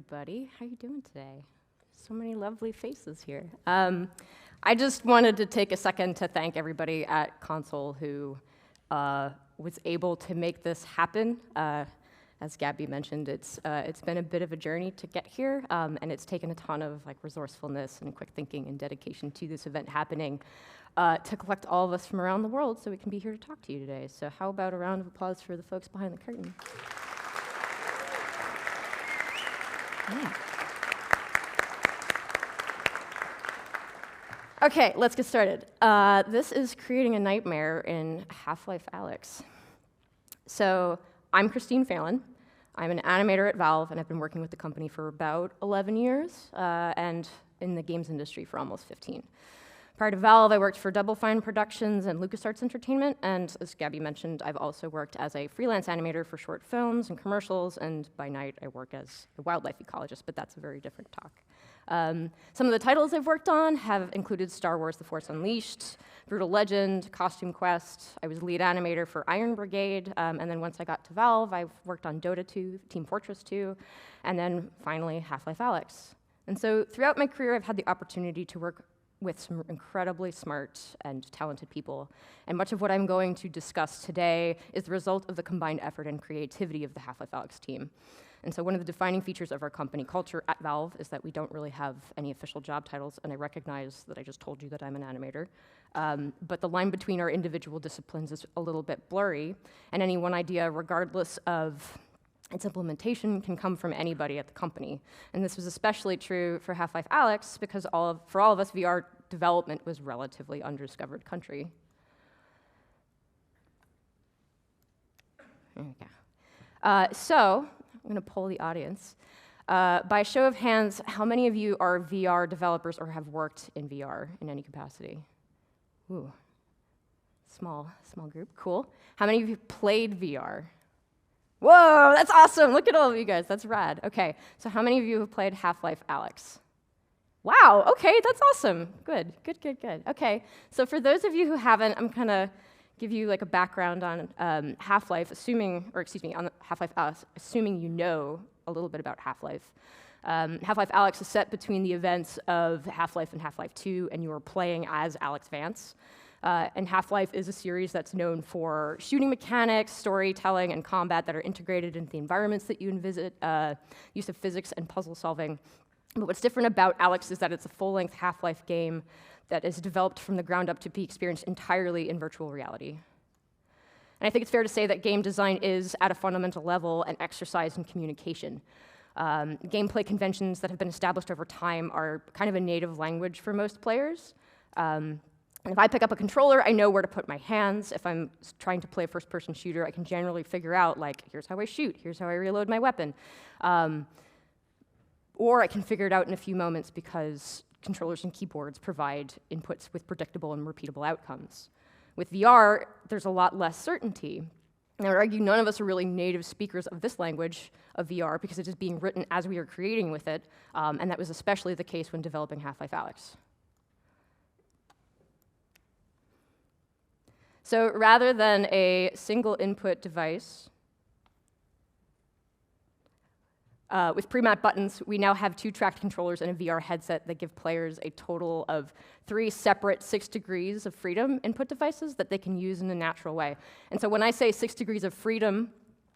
everybody. How are you doing today? So many lovely faces here. I just wanted to take a second to thank everybody at Konsoll who was able to make this happen. As Gabby mentioned, it's been a bit of a journey to get here, and it's taken a ton of resourcefulness and quick thinking and dedication to this event happening to collect all of us from around the world so we can be here to talk to you today. So how about a round of applause for the folks behind the curtain? Yeah. Okay, let's get started. This is creating a nightmare in Half-Life Alyx. So I'm Christine Phelan. I'm an animator at Valve, and I've been working with the company for about 11 years, and in the games industry for almost 15. Prior to Valve, I worked for Double Fine Productions and LucasArts Entertainment, and as Gabby mentioned, I've also worked as a freelance animator for short films and commercials, and by night I work as a wildlife ecologist, but that's a very different talk. Some of the titles I've worked on have included Star Wars: The Force Unleashed, Brutal Legend, Costume Quest. I was lead animator for Iron Brigade, and then once I got to Valve, I've worked on Dota 2, Team Fortress 2, and then finally Half-Life Alyx. And so throughout my career, I've had the opportunity to work with some incredibly smart and talented people. And much of what I'm going to discuss today is the result of the combined effort and creativity of the Half-Life Alyx team. And so one of the defining features of our company culture at Valve is that we don't really have any official job titles, and I recognize that I just told you that I'm an animator. But the line between our individual disciplines is a little bit blurry, and any one idea, regardless of its implementation, can come from anybody at the company. And this was especially true for Half-Life Alyx because for all of us, VR development was relatively undiscovered country. There we go. So I'm going to poll the audience. By a show of hands, how many of you are VR developers or have worked in VR in any capacity? Ooh, small group, cool. How many of you played VR? Whoa, that's awesome. Look at all of you guys. That's rad. Okay, so how many of you have played Half-Life Alyx? Wow, okay, that's awesome. Good. Okay, so for those of you who haven't, I'm going to give you a background on Half-Life, on Half-Life Alyx, assuming you know a little bit about Half-Life. Half-Life Alyx is set between the events of Half-Life and Half-Life 2, and you are playing as Alyx Vance. And Half-Life is a series that's known for shooting mechanics, storytelling, and combat that are integrated into the environments that you visit, use of physics and puzzle solving. But what's different about Alyx is that it's a full-length Half-Life game that is developed from the ground up to be experienced entirely in virtual reality. And I think it's fair to say that game design is, at a fundamental level, an exercise in communication. Gameplay conventions that have been established over time are kind of a native language for most players. And if I pick up a controller, I know where to put my hands. If I'm trying to play a first-person shooter, I can generally figure out, here's how I shoot, here's how I reload my weapon. Or I can figure it out in a few moments because controllers and keyboards provide inputs with predictable and repeatable outcomes. With VR, there's a lot less certainty. And I would argue none of us are really native speakers of this language of VR because it is being written as we are creating with it, and that was especially the case when developing Half-Life Alyx. So rather than a single input device, with pre-map buttons, we now have 2 tracked controllers and a VR headset that give players a total of 3 separate 6 degrees of freedom input devices that they can use in a natural way. And so when I say 6 degrees of freedom,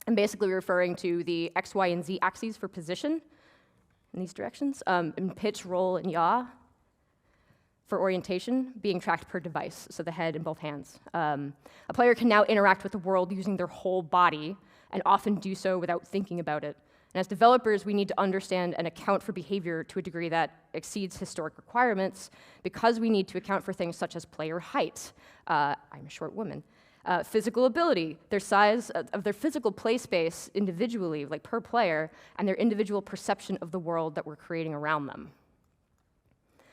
I'm basically referring to the X, Y, and Z axes for position in these directions, and pitch, roll, and yaw for orientation being tracked per device, so the head and both hands. A player can now interact with the world using their whole body and often do so without thinking about it. And as developers, we need to understand and account for behavior to a degree that exceeds historic requirements because we need to account for things such as player height. I'm a short woman. Physical ability, their size of their physical play space individually, per player, and their individual perception of the world that we're creating around them.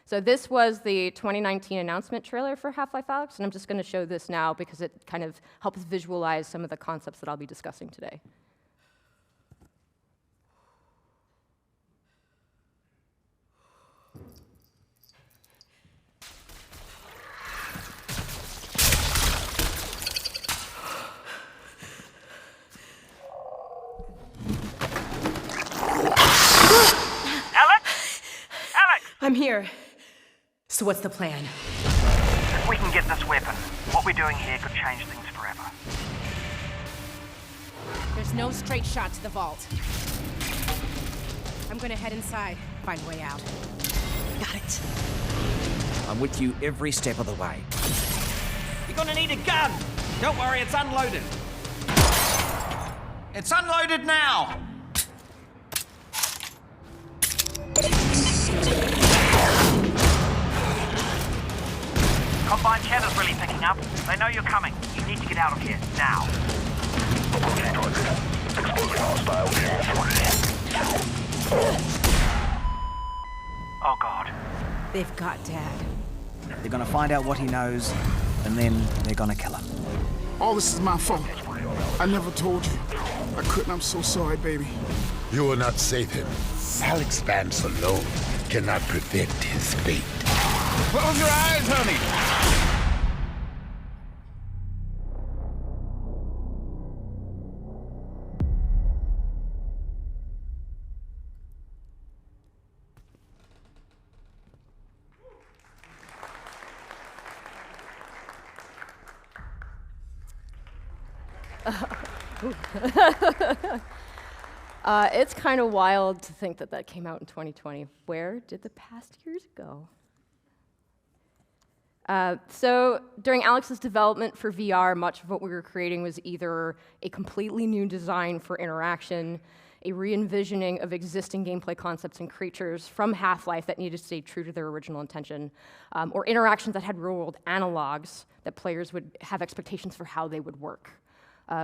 So this was the 2019 announcement trailer for Half-Life Alyx, and I'm just going to show this now because it kind of helps visualize some of the concepts that I'll be discussing today. So what's the plan? If we can get this weapon, what we're doing here could change things forever. There's no straight shot to the vault. I'm gonna head inside, find a way out. Got it. I'm with you every step of the way. You're gonna need a gun! Don't worry, it's unloaded. It's unloaded now! Combine chatter's really picking up. They know you're coming. You need to get out of here, now. Approaching target. Exposing hostile Oh God. They've got Dad. They're gonna find out what he knows, and then they're gonna kill him. All this is my fault. I never told you. I couldn't. I'm so sorry, baby. You will not save him. Alyx Vance alone cannot prevent his fate. Close your eyes, honey. It's kind of wild to think that that came out in 2020. Where did the past years go? So during Alyx's development for VR, much of what we were creating was either a completely new design for interaction, a re-envisioning of existing gameplay concepts and creatures from Half-Life that needed to stay true to their original intention, or interactions that had real-world analogs that players would have expectations for how they would work.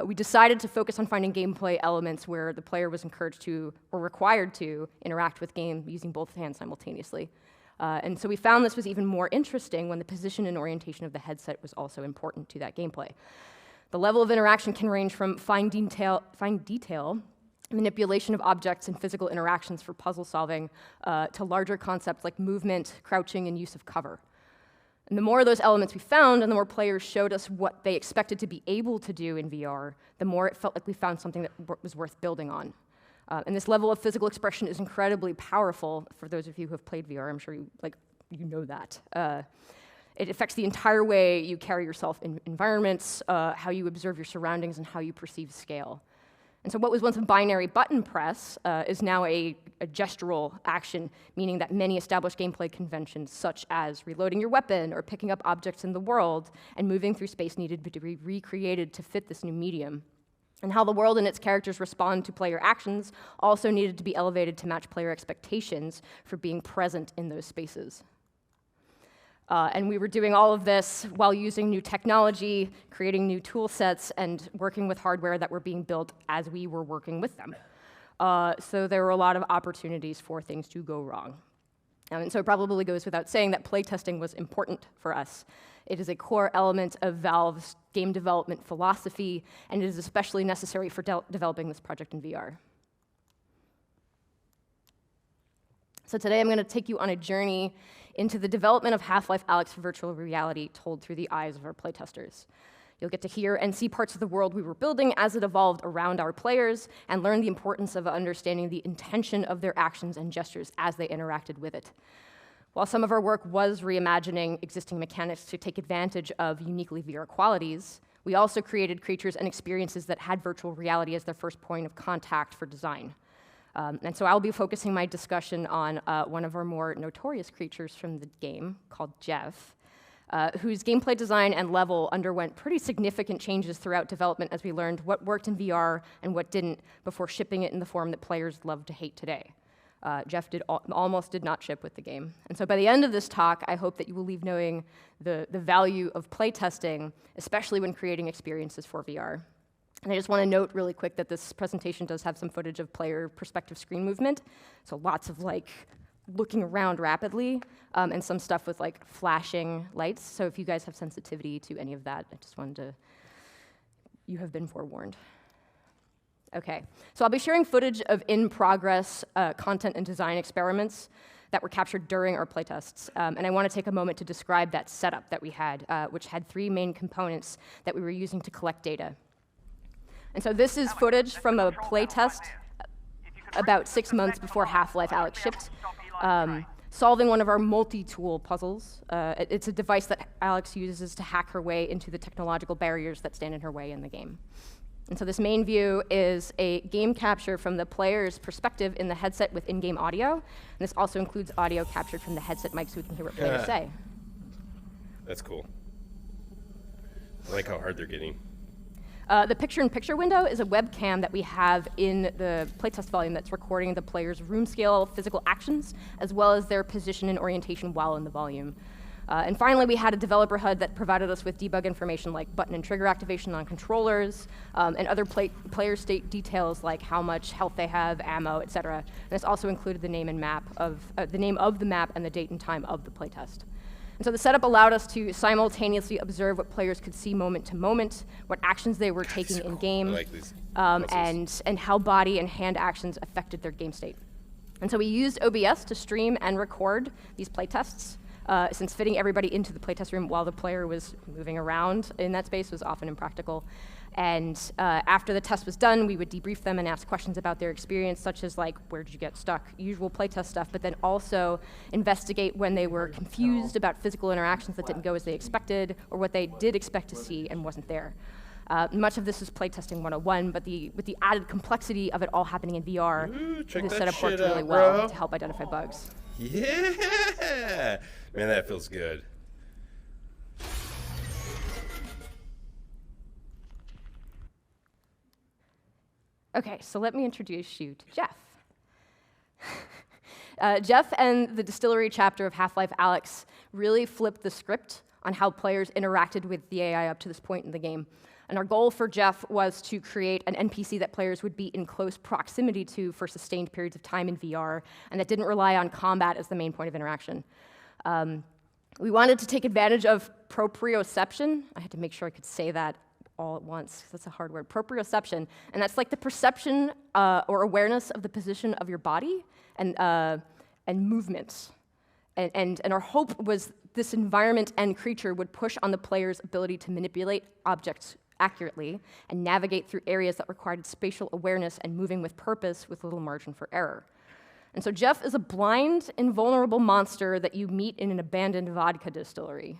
We decided to focus on finding gameplay elements where the player was encouraged to, or required to, interact with game using both hands simultaneously. And so we found this was even more interesting when the position and orientation of the headset was also important to that gameplay. The level of interaction can range from fine detail, manipulation of objects and physical interactions for puzzle solving, to larger concepts like movement, crouching, and use of cover. And the more of those elements we found, and the more players showed us what they expected to be able to do in VR, the more it felt like we found something that was worth building on. And this level of physical expression is incredibly powerful. For those of you who have played VR, I'm sure you know that. It affects the entire way you carry yourself in environments, how you observe your surroundings, and how you perceive scale. And so what was once a binary button press is now a gestural action, meaning that many established gameplay conventions, such as reloading your weapon or picking up objects in the world and moving through space, needed to be recreated to fit this new medium. And how the world and its characters respond to player actions also needed to be elevated to match player expectations for being present in those spaces. And we were doing all of this while using new technology, creating new tool sets, and working with hardware that were being built as we were working with them. So there were a lot of opportunities for things to go wrong. And so it probably goes without saying that playtesting was important for us. It is a core element of Valve's game development philosophy, and it is especially necessary for developing this project in VR. So today I'm going to take you on a journey into the development of Half-Life Alyx virtual reality told through the eyes of our playtesters. You'll get to hear and see parts of the world we were building as it evolved around our players, and learn the importance of understanding the intention of their actions and gestures as they interacted with it. While some of our work was reimagining existing mechanics to take advantage of uniquely VR qualities, we also created creatures and experiences that had virtual reality as their first point of contact for design. And so I'll be focusing my discussion on one of our more notorious creatures from the game, called Jeff, whose gameplay design and level underwent pretty significant changes throughout development as we learned what worked in VR and what didn't before shipping it in the form that players love to hate today. Jeff almost did not ship with the game. And so by the end of this talk, I hope that you will leave knowing the value of playtesting, especially when creating experiences for VR. And I just want to note really quick that this presentation does have some footage of player perspective screen movement, so lots of looking around rapidly, and some stuff with flashing lights. So if you guys have sensitivity to any of that, I just wanted to, you have been forewarned. Okay, so I'll be sharing footage of in-progress content and design experiments that were captured during our playtests. And I want to take a moment to describe that setup that we had, which had three main components that we were using to collect data. And so this is footage from a playtest about 6 months before Half-Life Alyx shipped. solving one of our multi-tool puzzles. It's a device that Alyx uses to hack her way into the technological barriers that stand in her way in the game. And so this main view is a game capture from the player's perspective in the headset with in-game audio. And this also includes audio captured from the headset mic so we can hear what players say. That's cool. I like how hard they're getting. The picture-in-picture window is a webcam that we have in the playtest volume that's recording the player's room scale physical actions, as well as their position and orientation while in the volume. And finally, we had a developer HUD that provided us with debug information like button and trigger activation on controllers, and other player state details like how much health they have, ammo, etc. And this also included the name of the map and the date and time of the playtest. And so the setup allowed us to simultaneously observe what players could see moment to moment, what actions they were taking in game, I like these and how body and hand actions affected their game state. And so we used OBS to stream and record these playtests, since fitting everybody into the playtest room while the player was moving around in that space was often impractical. And after the test was done, we would debrief them and ask questions about their experience, such as like, where did you get stuck? Usual playtest stuff, but then also investigate when they were confused about physical interactions that didn't go as they expected, or what they did expect to see and wasn't there. Much of this is playtesting 101, but with the added complexity of it all happening in VR, the setup worked really well to help identify bugs. Yeah! Man, that feels good. Okay, so let me introduce you to Jeff. Jeff and the Distillery chapter of Half-Life Alyx really flipped the script on how players interacted with the AI up to this point in the game. And our goal for Jeff was to create an NPC that players would be in close proximity to for sustained periods of time in VR, and that didn't rely on combat as the main point of interaction. We wanted to take advantage of proprioception. I had to make sure I could say that all at once, because that's a hard word, proprioception. And that's like the perception or awareness of the position of your body and movements. And our hope was this environment and creature would push on the player's ability to manipulate objects accurately and navigate through areas that required spatial awareness and moving with purpose with little margin for error. And so Jeff is a blind, invulnerable monster that you meet in an abandoned vodka distillery.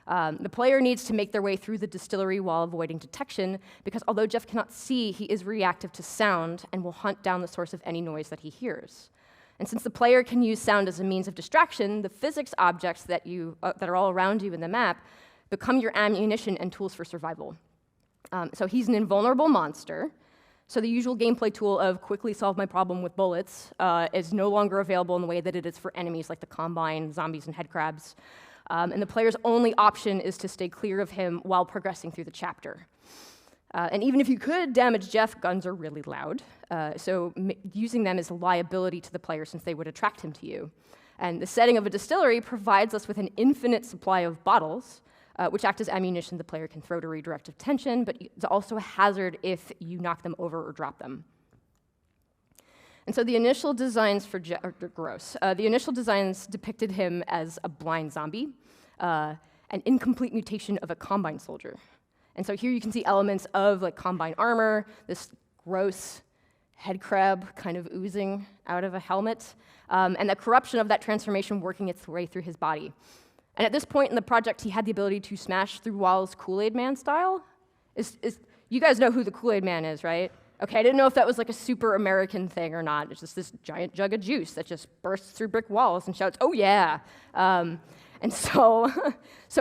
The player needs to make their way through the distillery while avoiding detection, because although Jeff cannot see, he is reactive to sound and will hunt down the source of any noise that he hears. And since the player can use sound as a means of distraction, the physics objects that are all around you in the map become your ammunition and tools for survival. So he's an invulnerable monster. So the usual gameplay tool of quickly solve my problem with bullets is no longer available in the way that it is for enemies like the Combine, zombies, and headcrabs. And the player's only option is to stay clear of him while progressing through the chapter. And even if you could damage Jeff, guns are really loud. So using them is a liability to the player since they would attract him to you. And the setting of a distillery provides us with an infinite supply of bottles, which act as ammunition the player can throw to redirect attention, but it's also a hazard if you knock them over or drop them. And so the initial designs for Jeff are gross. The initial designs depicted him as a blind zombie, an incomplete mutation of a Combine soldier. And so here you can see elements of like Combine armor, this gross head crab kind of oozing out of a helmet, and the corruption of that transformation working its way through his body. And at this point in the project, he had the ability to smash through walls Kool-Aid Man style. You guys know who the Kool-Aid Man is, right? Okay, I didn't know if that was like a super American thing or not. It's just this giant jug of juice that just bursts through brick walls and shouts, "Oh yeah!" And so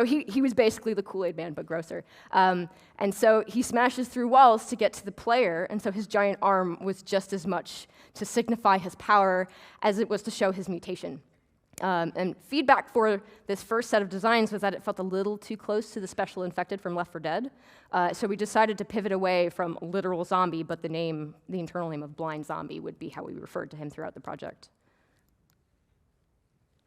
he was basically the Kool-Aid Man, but grosser. And so he smashes through walls to get to the player, and so his giant arm was just as much to signify his power as it was to show his mutation. And feedback for this first set of designs was that it felt a little too close to the special infected from Left 4 Dead. So we decided to pivot away from literal zombie, but the internal name of blind zombie would be how we referred to him throughout the project.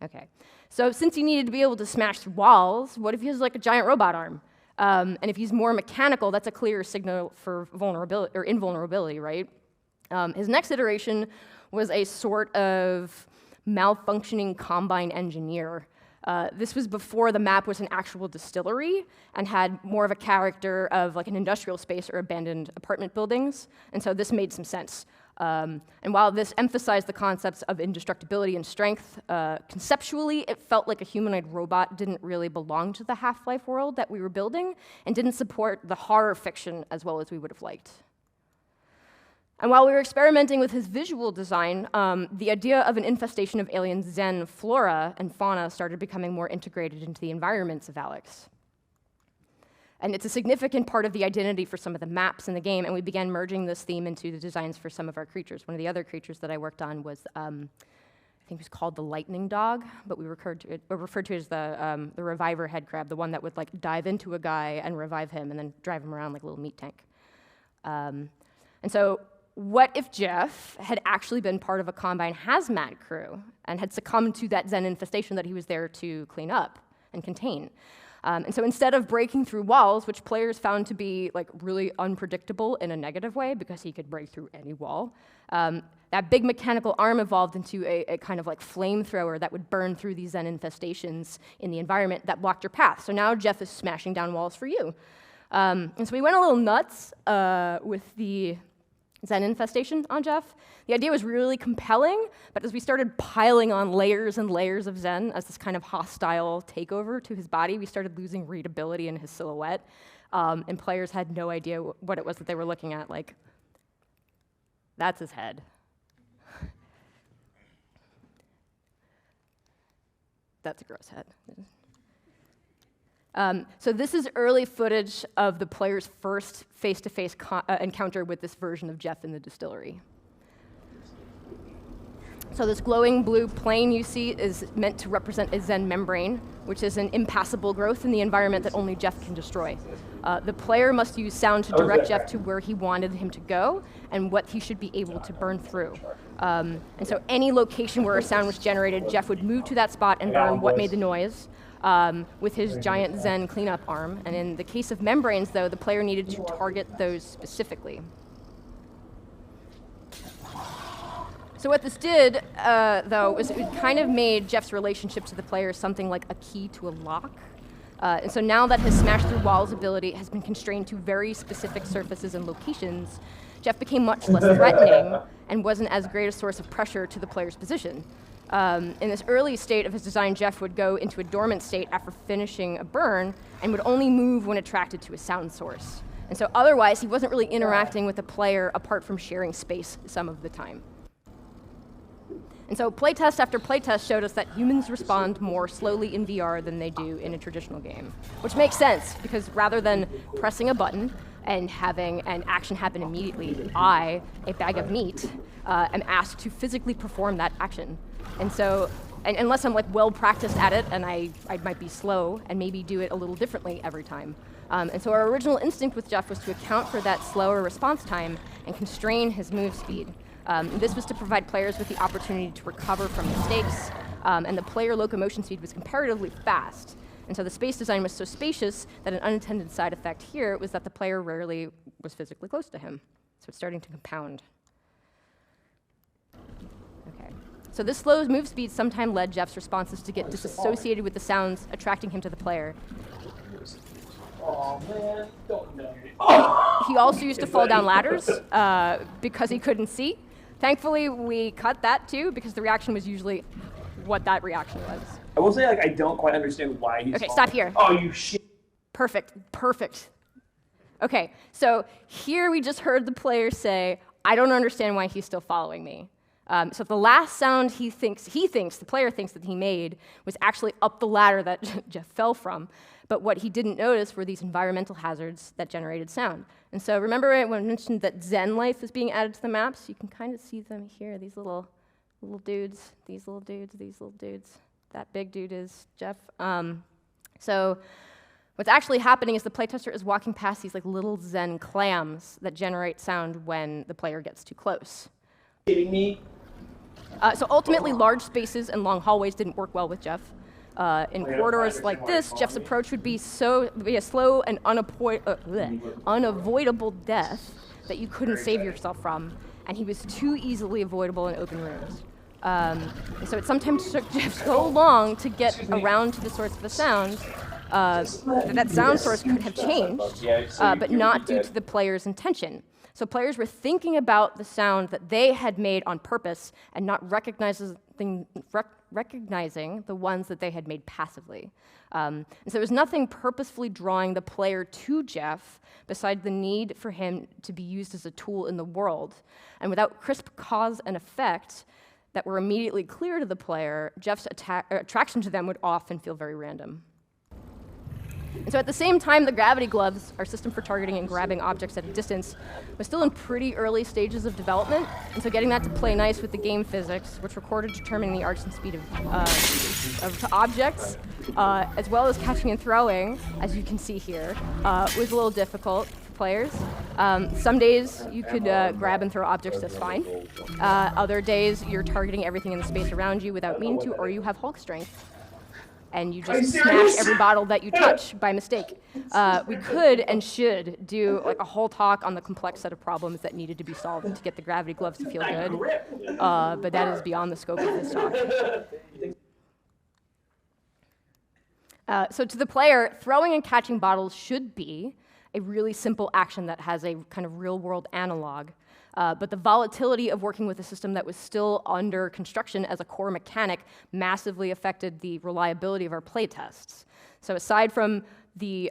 Okay, so since he needed to be able to smash through walls, what if he has like a giant robot arm? And if he's more mechanical, that's a clear signal for vulnerability or invulnerability, right? His next iteration was a sort of malfunctioning Combine engineer. This was before the map was an actual distillery and had more of a character of like an industrial space or abandoned apartment buildings, and so this made some sense. And while this emphasized the concepts of indestructibility and strength, conceptually it felt like a humanoid robot didn't really belong to the Half-Life world that we were building and didn't support the horror fiction as well as we would have liked. And while we were experimenting with his visual design, the idea of an infestation of alien Zen flora and fauna started becoming more integrated into the environments of Alyx. And it's a significant part of the identity for some of the maps in the game, and we began merging this theme into the designs for some of our creatures. One of the other creatures that I worked on was, I think it was called the lightning dog, but we referred to it as the reviver head crab, the one that would like dive into a guy and revive him and then drive him around like a little meat tank. And so what if Jeff had actually been part of a Combine hazmat crew and had succumbed to that Zen infestation that he was there to clean up and contain? And so instead of breaking through walls, which players found to be like really unpredictable in a negative way because he could break through any wall, that big mechanical arm evolved into a kind of like flamethrower that would burn through these Zen infestations in the environment that blocked your path. So now Jeff is smashing down walls for you. And so we went a little nuts with the Zen infestation on Jeff. The idea was really compelling, but as we started piling on layers and layers of Zen as this kind of hostile takeover to his body, we started losing readability in his silhouette, and players had no idea what it was that they were looking at. Like, that's his head. That's a gross head. So this is early footage of the player's first face-to-face encounter with this version of Jeff in the distillery. So this glowing blue plane you see is meant to represent a Zen membrane, which is an impassable growth in the environment that only Jeff can destroy. The player must use sound to direct Jeff to where he wanted him to go and what he should be able to burn through. And so any location where a sound was generated, Jeff would move to that spot and burn what made the noise. With his giant Zen cleanup arm. And in the case of membranes, though, the player needed to target those specifically. So what this did, though, was it kind of made Jeff's relationship to the player something like a key to a lock. And so now that his smash through walls ability has been constrained to very specific surfaces and locations, Jeff became much less threatening and wasn't as great a source of pressure to the player's position. In this early state of his design, Jeff would go into a dormant state after finishing a burn and would only move when attracted to a sound source. And so otherwise, he wasn't really interacting with the player apart from sharing space some of the time. And so playtest after playtest showed us that humans respond more slowly in VR than they do in a traditional game, which makes sense because rather than pressing a button and having an action happen immediately, I, a bag of meat, am asked to physically perform that action. And so, unless I'm like well practiced at it, and I might be slow and maybe do it a little differently every time. And so our original instinct with Jeff was to account for that slower response time and constrain his move speed. This was to provide players with the opportunity to recover from mistakes, and the player locomotion speed was comparatively fast. And so the space design was so spacious that an unintended side effect here was that the player rarely was physically close to him. So it's starting to compound. Okay. So this slow move speed sometimes led Jeff's responses to get disassociated with the sounds attracting him to the player. Oh man, don't know. He also used to fall down ladders because he couldn't see. Thankfully, we cut that too because the reaction was usually what that reaction was. I will say, like, I don't quite understand why he's Okay, falling. stop here. Oh, you shit. Perfect, perfect. Okay, so here we just heard the player say, I don't understand why he's still following me. So the last sound the player thinks that he made was actually up the ladder that Jeff fell from. But what he didn't notice were these environmental hazards that generated sound. And so remember when I mentioned that Zen life is being added to the maps? You can kind of see them here, these little dudes, these little dudes, these little dudes. That big dude is Jeff. So what's actually happening is the playtester is walking past these like little Zen clams that generate sound when the player gets too close. Kidding me? So ultimately, large spaces and long hallways didn't work well with Jeff. In corridors like this, Jeff's approach would be a slow and unavoidable death that you couldn't save yourself from, and he was too easily avoidable in open rooms. So it sometimes took Jeff so long to get around to the source of the sound that sound source could have changed, but not due to the player's intention. So players were thinking about the sound that they had made on purpose and not recognizing the ones that they had made passively. And so there was nothing purposefully drawing the player to Jeff besides the need for him to be used as a tool in the world. And without crisp cause and effect that were immediately clear to the player, Jeff's attraction to them would often feel very random. And so at the same time, the gravity gloves, our system for targeting and grabbing objects at a distance, was still in pretty early stages of development. And so getting that to play nice with the game physics, which recorded determining the arcs and speed of objects, as well as catching and throwing, as you can see here, was a little difficult for players. Some days you could grab and throw objects just fine. Other days you're targeting everything in the space around you without meaning to, or you have Hulk strength. And you just smash every bottle that you touch by mistake. We could and should do like a whole talk on the complex set of problems that needed to be solved to get the gravity gloves to feel good, but that is beyond the scope of this talk. So to the player, throwing and catching bottles should be a really simple action that has a kind of real-world analog. But the volatility of working with a system that was still under construction as a core mechanic massively affected the reliability of our playtests. So aside from the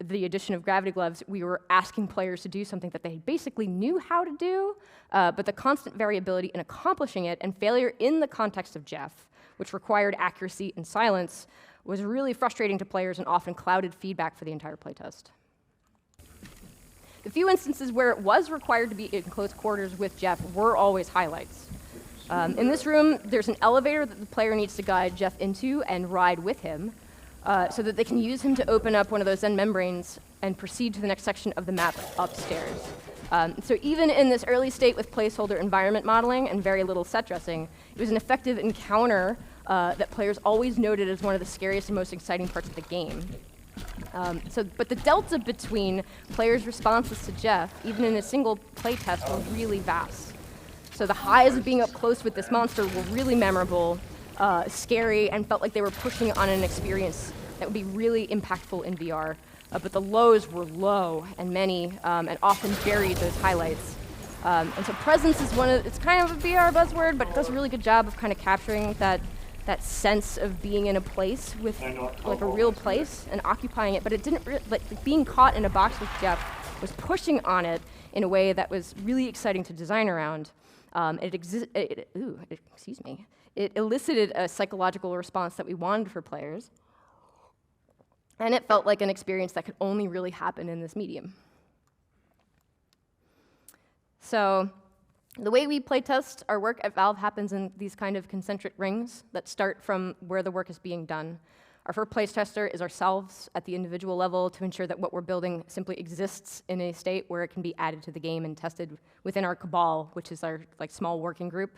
addition of gravity gloves, we were asking players to do something that they basically knew how to do, but the constant variability in accomplishing it and failure in the context of Jeff, which required accuracy and silence, was really frustrating to players and often clouded feedback for the entire playtest. The few instances where it was required to be in close quarters with Jeff were always highlights. In this room, there's an elevator that the player needs to guide Jeff into and ride with him so that they can use him to open up one of those Zen membranes and proceed to the next section of the map upstairs. So even in this early state with placeholder environment modeling and very little set dressing, it was an effective encounter that players always noted as one of the scariest and most exciting parts of the game. But the delta between players' responses to Jeff, even in a single playtest, were really vast. So the highs of being up close with this monster were really memorable, scary, and felt like they were pushing on an experience that would be really impactful in VR. But the lows were low and many, and often buried those highlights. And so presence is it's kind of a VR buzzword, but it does a really good job of kind of capturing that sense of being in a place with like a real place and occupying it, but it didn't like being caught in a box with Jeff was pushing on it in a way that was really exciting to design around. It elicited a psychological response that we wanted for players, and it felt like an experience that could only really happen in this medium. So the way we playtest our work at Valve happens in these kind of concentric rings that start from where the work is being done. Our first playtester is ourselves at the individual level to ensure that what we're building simply exists in a state where it can be added to the game and tested within our cabal, which is our small working group,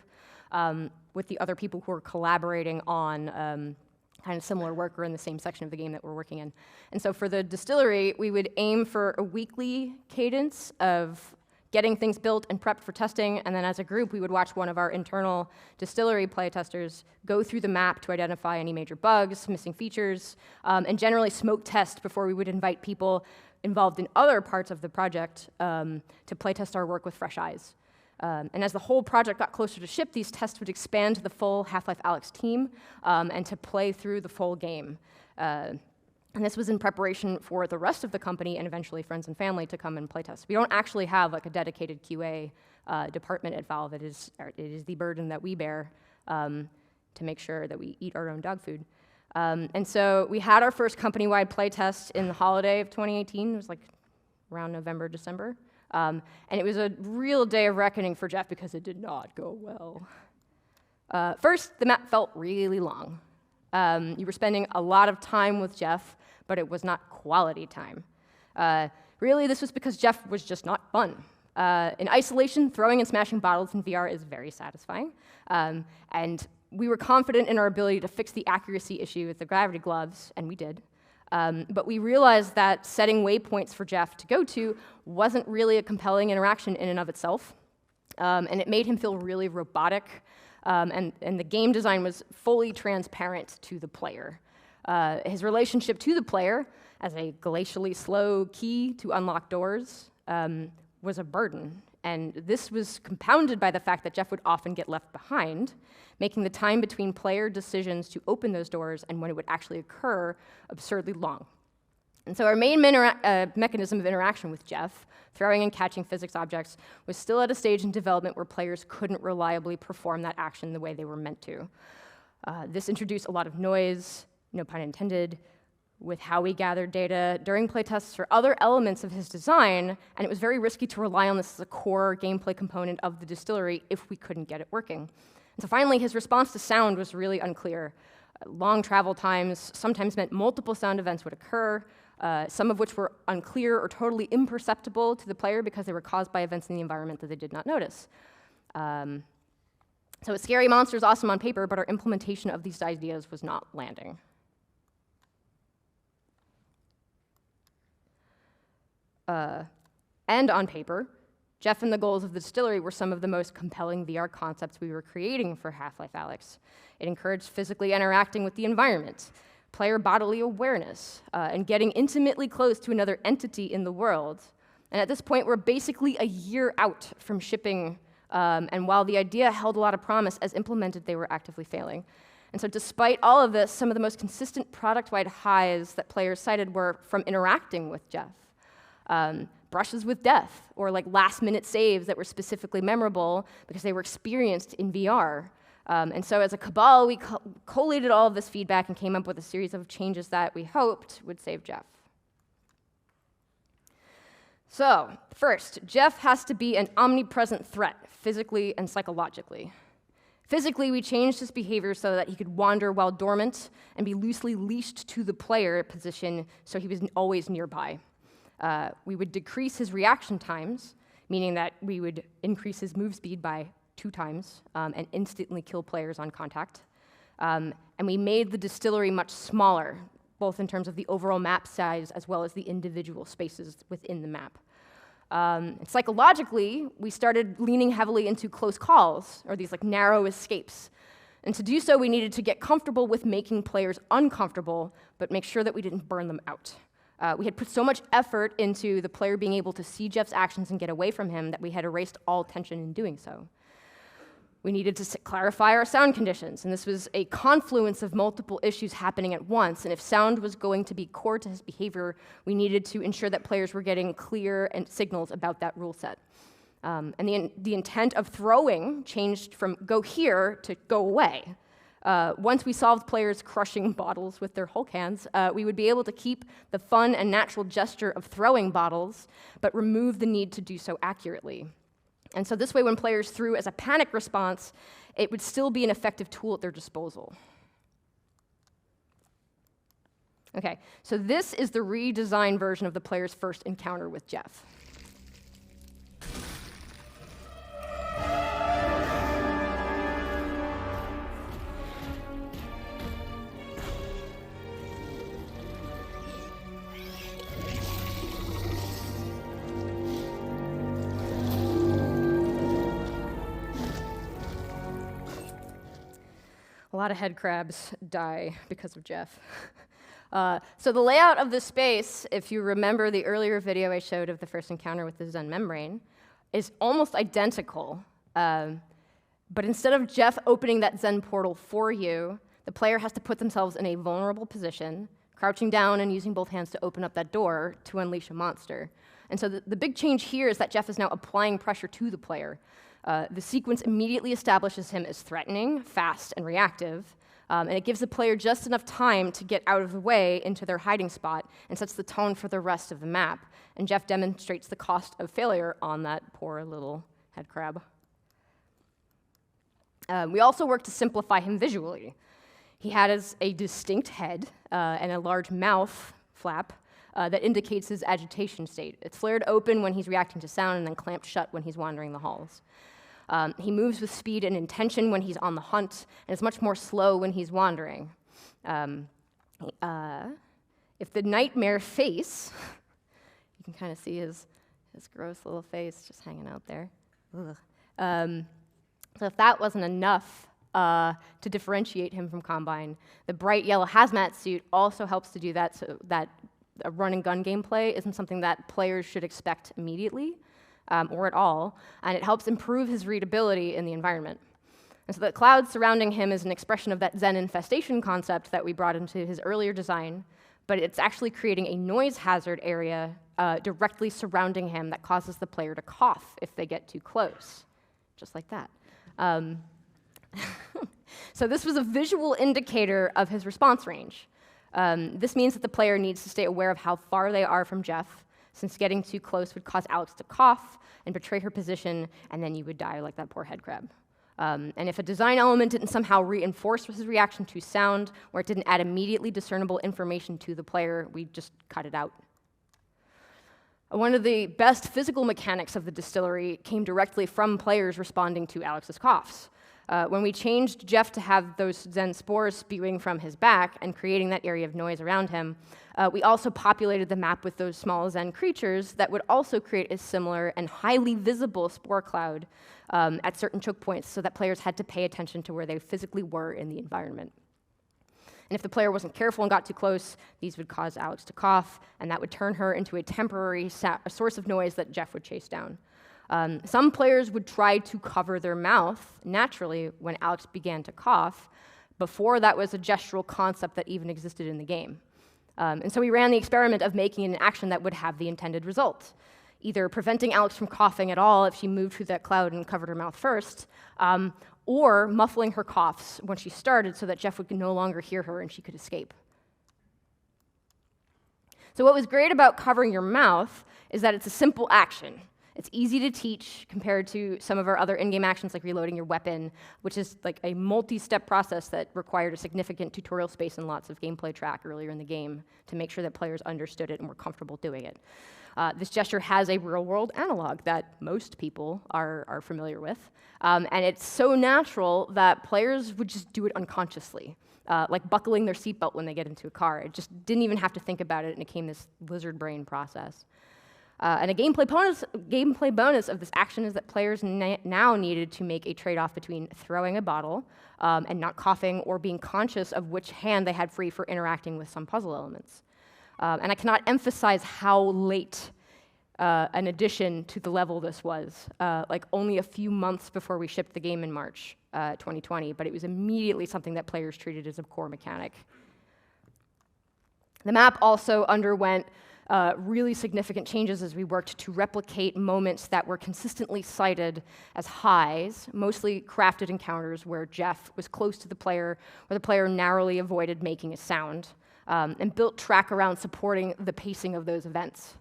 with the other people who are collaborating on kind of similar work or in the same section of the game that we're working in. And so for the distillery, we would aim for a weekly cadence of getting things built and prepped for testing, and then as a group, we would watch one of our internal distillery playtesters go through the map to identify any major bugs, missing features, and generally smoke test before we would invite people involved in other parts of the project to playtest our work with fresh eyes. And as the whole project got closer to ship, these tests would expand to the full Half-Life Alyx team and to play through the full game. And this was in preparation for the rest of the company and eventually friends and family to come and playtest. We don't actually have like a dedicated QA department at Valve. It is the burden that we bear to make sure that we eat our own dog food. And so we had our first company-wide playtest in the holiday of 2018. It was like around November, December. And it was a real day of reckoning for Jeff because it did not go well. First, the map felt really long. You were spending a lot of time with Jeff, but it was not quality time. Really, this was because Jeff was just not fun. In isolation, throwing and smashing bottles in VR is very satisfying. And we were confident in our ability to fix the accuracy issue with the gravity gloves, and we did. But we realized that setting waypoints for Jeff to go to wasn't really a compelling interaction in and of itself. And it made him feel really robotic. and the game design was fully transparent to the player. His relationship to the player, as a glacially slow key to unlock doors, was a burden. And this was compounded by the fact that Jeff would often get left behind, making the time between player decisions to open those doors and when it would actually occur absurdly long. And so our main mechanism of interaction with Jeff, throwing and catching physics objects, was still at a stage in development where players couldn't reliably perform that action the way they were meant to. This introduced a lot of noise, no pun intended, with how we gathered data during playtests for other elements of his design, and it was very risky to rely on this as a core gameplay component of the distillery if we couldn't get it working. And so finally, his response to sound was really unclear. Long travel times sometimes meant multiple sound events would occur, some of which were unclear or totally imperceptible to the player because they were caused by events in the environment that they did not notice. So it's Scary Monsters awesome on paper, but our implementation of these ideas was not landing. And on paper, Jeff and the goals of the distillery were some of the most compelling VR concepts we were creating for Half-Life Alyx. It encouraged physically interacting with the environment, player bodily awareness, and getting intimately close to another entity in the world. And at this point, we're basically a year out from shipping, and while the idea held a lot of promise, as implemented, they were actively failing. And so despite all of this, some of the most consistent product-wide highs that players cited were from interacting with Jeff. Brushes with death, or like last-minute saves that were specifically memorable because they were experienced in VR. And so as a cabal, we collated all of this feedback and came up with a series of changes that we hoped would save Jeff. So first, Jeff has to be an omnipresent threat, physically and psychologically. Physically, we changed his behavior so that he could wander while dormant and be loosely leashed to the player position so he was always nearby. We would decrease his reaction times, meaning that we would increase his move speed by 2 times and instantly kill players on contact. And we made the distillery much smaller, both in terms of the overall map size as well as the individual spaces within the map. And psychologically, we started leaning heavily into close calls, or these like narrow escapes. And to do so, we needed to get comfortable with making players uncomfortable, but make sure that we didn't burn them out. We had put so much effort into the player being able to see Jeff's actions and get away from him that we had erased all tension in doing so. We needed to clarify our sound conditions, and this was a confluence of multiple issues happening at once, and if sound was going to be core to his behavior, we needed to ensure that players were getting clear signals about that rule set. And the intent of throwing changed from go here to go away. Once we solved players crushing bottles with their Hulk hands, we would be able to keep the fun and natural gesture of throwing bottles, but remove the need to do so accurately. And so this way, when players threw as a panic response, it would still be an effective tool at their disposal. Okay, so this is the redesigned version of the player's first encounter with Jeff. A lot of head crabs die because of Jeff. So the layout of the space, if you remember the earlier video I showed of the first encounter with the Zen membrane, is almost identical. But instead of Jeff opening that Zen portal for you, the player has to put themselves in a vulnerable position, crouching down and using both hands to open up that door to unleash a monster. And so the big change here is that Jeff is now applying pressure to the player. The sequence immediately establishes him as threatening, fast, and reactive, and it gives the player just enough time to get out of the way into their hiding spot and sets the tone for the rest of the map. And Jeff demonstrates the cost of failure on that poor little head crab. We also worked to simplify him visually. He had a distinct head and a large mouth flap that indicates his agitation state. It's flared open when he's reacting to sound and then clamped shut when he's wandering the halls. He moves with speed and intention when he's on the hunt, and is much more slow when he's wandering. If the nightmare face, you can kind of see his gross little face just hanging out there. So if that wasn't enough to differentiate him from Combine. The bright yellow hazmat suit also helps to do that, so that a run and gun gameplay isn't something that players should expect immediately or at all, and it helps improve his readability in the environment. And so the cloud surrounding him is an expression of that Zen infestation concept that we brought into his earlier design, but it's actually creating a noise hazard area directly surrounding him that causes the player to cough if they get too close, just like that. So this was a visual indicator of his response range. This means that the player needs to stay aware of how far they are from Jeff, since getting too close would cause Alyx to cough and betray her position, and then you would die like that poor head crab. And if a design element didn't somehow reinforce his reaction to sound, or it didn't add immediately discernible information to the player, we just cut it out. One of the best physical mechanics of the distillery came directly from players responding to Alyx's coughs. When we changed Jeff to have those Zen spores spewing from his back and creating that area of noise around him, we also populated the map with those small Zen creatures that would also create a similar and highly visible spore cloud at certain choke points, so that players had to pay attention to where they physically were in the environment. And if the player wasn't careful and got too close, these would cause Alyx to cough, and that would turn her into a temporary source of noise that Jeff would chase down. Some players would try to cover their mouth naturally when Alyx began to cough, before that was a gestural concept that even existed in the game. And so we ran the experiment of making an action that would have the intended result, either preventing Alyx from coughing at all if she moved through that cloud and covered her mouth first, or muffling her coughs when she started so that Jeff would no longer hear her and she could escape. So what was great about covering your mouth is that it's a simple action. It's easy to teach compared to some of our other in-game actions like reloading your weapon, which is like a multi-step process that required a significant tutorial space and lots of gameplay track earlier in the game to make sure that players understood it and were comfortable doing it. This gesture has a real-world analog that most people are familiar with, and it's so natural that players would just do it unconsciously, like buckling their seatbelt when they get into a car. It just didn't even have to think about it, and it became this lizard brain process. And a gameplay bonus of this action is that players now needed to make a trade-off between throwing a bottle and not coughing, or being conscious of which hand they had free for interacting with some puzzle elements. And I cannot emphasize how late an addition to the level this was, like only a few months before we shipped the game in March 2020, but it was immediately something that players treated as a core mechanic. The map also underwent really significant changes as we worked to replicate moments that were consistently cited as highs, mostly crafted encounters where Jeff was close to the player, where the player narrowly avoided making a sound, and built track around supporting the pacing of those events.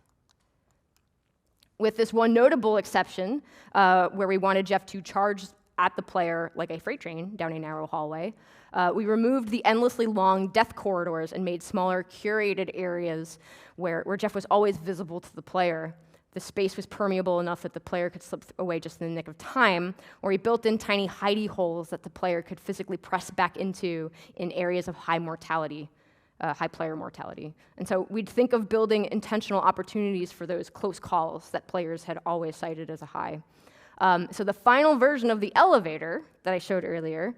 With this one notable exception, where we wanted Jeff to charge at the player like a freight train down a narrow hallway, we removed the endlessly long death corridors and made smaller, curated areas where Jeff was always visible to the player. The space was permeable enough that the player could slip away just in the nick of time, or he built in tiny hidey holes that the player could physically press back into in areas of high mortality, high player mortality. And so we'd think of building intentional opportunities for those close calls that players had always cited as a high. So the final version of the elevator that I showed earlier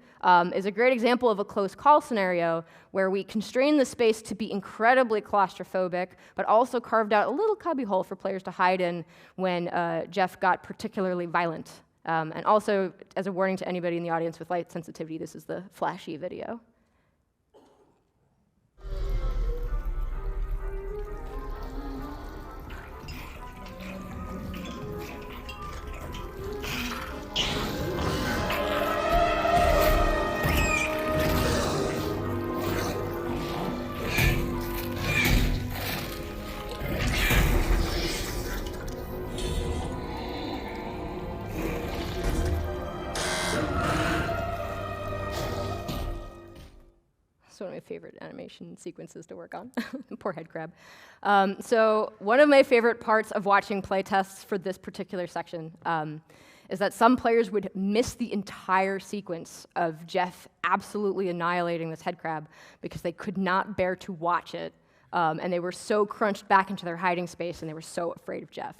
is a great example of a close call scenario where we constrained the space to be incredibly claustrophobic, but also carved out a little cubbyhole for players to hide in when Jeff got particularly violent. And also, as a warning to anybody in the audience with light sensitivity, this is the flashy video. One of my favorite animation sequences to work on. Poor head crab. So one of my favorite parts of watching playtests for this particular section is that some players would miss the entire sequence of Jeff absolutely annihilating this head crab because they could not bear to watch it, and they were so crunched back into their hiding space and they were so afraid of Jeff.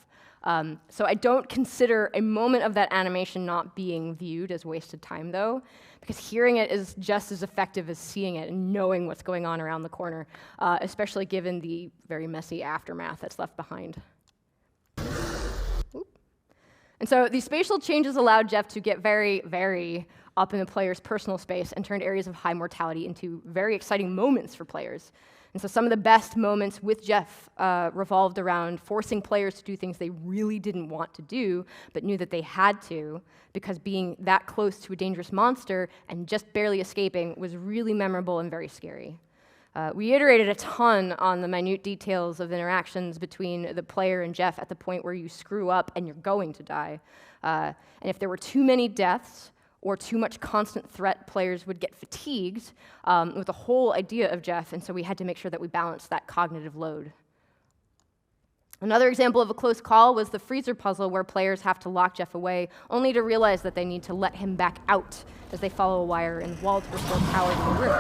So I don't consider a moment of that animation not being viewed as wasted time, though, because hearing it is just as effective as seeing it and knowing what's going on around the corner, especially given the very messy aftermath that's left behind. Oop. And so these spatial changes allowed Jeff to get very, very up in the player's personal space and turned areas of high mortality into very exciting moments for players. And so some of the best moments with Jeff revolved around forcing players to do things they really didn't want to do, but knew that they had to, because being that close to a dangerous monster and just barely escaping was really memorable and very scary. We iterated a ton on the minute details of interactions between the player and Jeff at the point where you screw up and you're going to die. And if there were too many deaths, or too much constant threat, players would get fatigued with the whole idea of Jeff, and so we had to make sure that we balanced that cognitive load. Another example of a close call was the freezer puzzle, where players have to lock Jeff away, only to realize that they need to let him back out as they follow a wire in the wall to restore power to the room.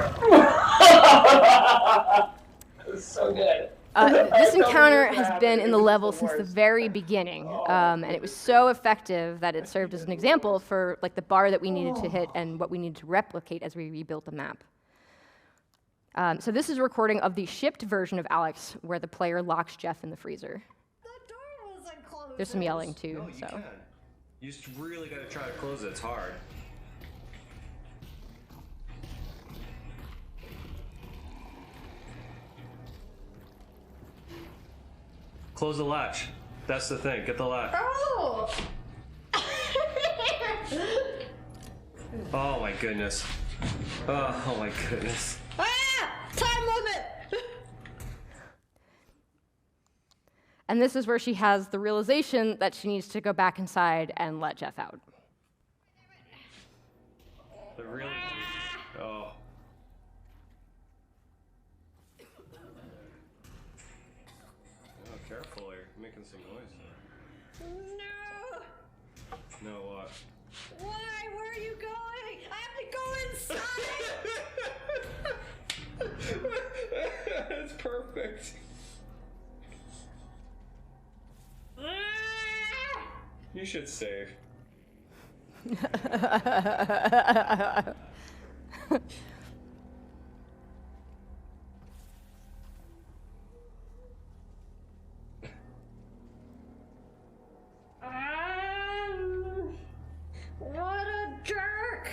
That was so good. This encounter has been in the level since the very beginning, and it was so effective that it served as an example for the bar that we needed to hit and what we needed to replicate as we rebuilt the map. So this is a recording of the shipped version of Alyx, where the player locks Jeff in the freezer. The door wasn't closed. There's some yelling too. No, you can. You just really got to try to close it. It's hard. Close the latch. That's the thing. Get the latch. Oh! Oh my goodness. Oh my goodness. Ah! Time limit! And this is where she has the realization that she needs to go back inside and let Jeff out. The really. Oh. Oh, careful, you're making some noise. No! No, what? Why? Where are you going? I have to go inside! That's perfect. You should save. What a jerk!